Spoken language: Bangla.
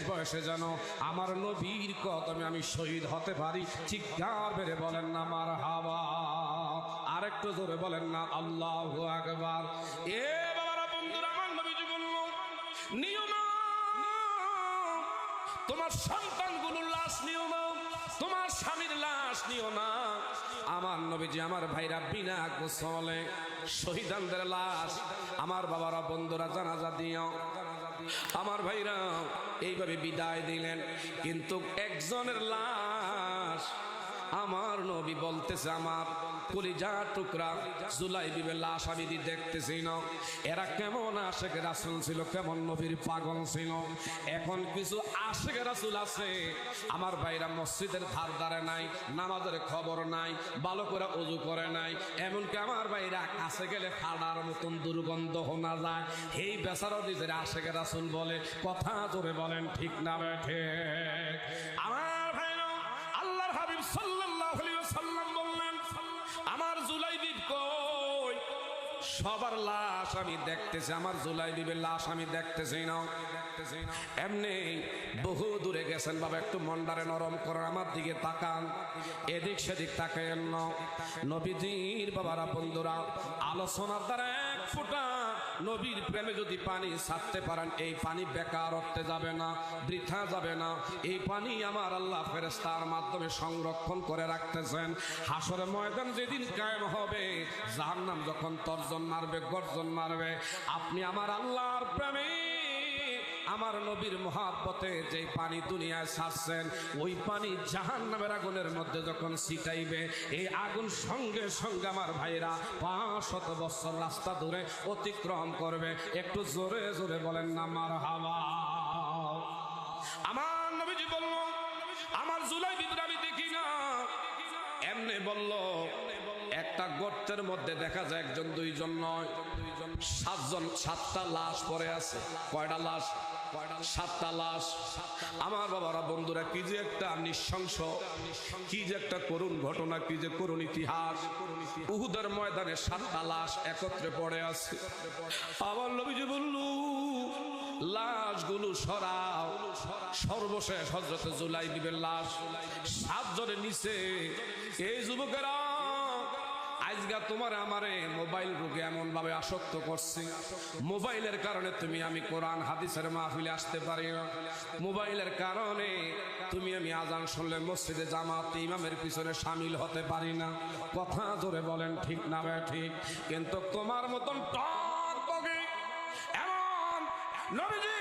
বয়সে যেন আমার নবীর কদমে আমি শহীদ হতে পারি। চিৎকার বেড়ে বলেন না মারহাবা। আরেকটু জোরে বলেন না আল্লাহু আকবার। এ বাবারা, বন্ধুরা, আমার নবীজি বলল, নিও না তোমার সন্তানগুলোর লাশ, নিও না তোমার স্বামীর লাশ, নিও না। আমার নবীজি, আমার ভাইরা, বিনা গোসলে শহীদানদের লাশ, আমার বাবারা, বন্ধুরা, জানাজা দিও। আমার ভাইরা এইভাবে বিদায় দিলেন, কিন্তু একজনের লাশ আমার নবী বলতেছে, আমার কলিজা টুকরা জুলাইবিবের লাশ আমি দেখতেছি না। এরা কেমন আশেক রাসূল ছিল, কেমন নবীর পাগল ছিল। এখন কিছু আশেক রাসূল আছে আমার ভাইরা, মসজিদের ধার ধারে নাই, নামাজের খবর নাই, ভালো করে ওযু করে নাই, এমনকি আমার ভাইরা কাছে গেলে খাড়ার মতন দুর্গন্ধ শোনা যায়। এই বেচারা নিজের আশেক রাসূল বলে। কথা জোরে বলেন ঠিক না বেঠে? আমার ভাইরা, আল্লাহর হাবিব সাল্লাল্লাহু আলাইহি ওয়াসাল্লাম বললেন, আমার জুলাইবিব কই? সবার লাশ আমি দেখতেছি, আমার জুলাইবিবের লাশ আমি দেখতেছি না। এমনি বহু দূরে গেছেন বাবা, একটু মনটারে নরম করেন, আমার দিকে তাকান, এদিক সেদিক তাকায়েন না। নবীজির বাবারা, বন্ধুরা, আলোচনার দ্বারা এক ফোঁটা নবীর প্রেমে যদি পানি ছাড়তে পারেন, এই পানি বেকার অর্থে যাবে না, বৃথা যাবে না। এই পানি আমার আল্লাহ ফেরেশতার মাধ্যমে সংরক্ষণ করে রাখতেছেন। হাসরের ময়দান যেদিন কায়েম হবে, জাহান্নাম যখন তর্জন মারবে, গর্জন মারবে, আপনি আমার আল্লাহর প্রেমে, আমার নবীর মহাব্বতে যে পানি দুনিয়ায় ছাড়ছেন, ওই পানি জাহান্নামের আগুনের মধ্যে যখন ছিটাইবে, এই আগুন সঙ্গে সঙ্গে আমার ভাইরা 500 বছর রাস্তা দূরে অতিক্রম করবে। একটু জোরে জোরে বলেন না মারহাবা। আমার নবীজি বলল, আমার জুলাইবিবরে আমি দেখি না। এমনি বলল, একটা গর্তের মধ্যে দেখা যায় একজন, দুইজন নয়, 7টা লাশ পড়ে আছে। কয়টা লাশ? 7টা লাশ। আমার বাবারা, বন্ধুরা, কি যে একটা নৃশংস, কি যে একটা করুণ ঘটনা, কি যে করুণ ইতিহাস। উহুদের ময়দানে 7টা লাশ একত্রে পড়ে আছে। আমার নবীজি বলল, লাশগুলো সরাও। সর্বশেষ হযরত জুলাইবিবের লাশ 7 জনের নিচে। এই যুবকেরা, আজকে তোমার আমারে মোবাইল রোগে এমন ভাবে আসক্ত করছে, মোবাইলের কারণে তুমি আমি কোরআন হাদিসের মাহফিলে আসতে পারি না, মোবাইলের কারণে তুমি আমি আজান শুনলে মসজিদে জামাতে ইমামের পিছনে শামিল হতে পারি না। কথা জোরে বলেন ঠিক না ঠিক? কিন্তু তোমার মতন টক বগে এমন নবীজি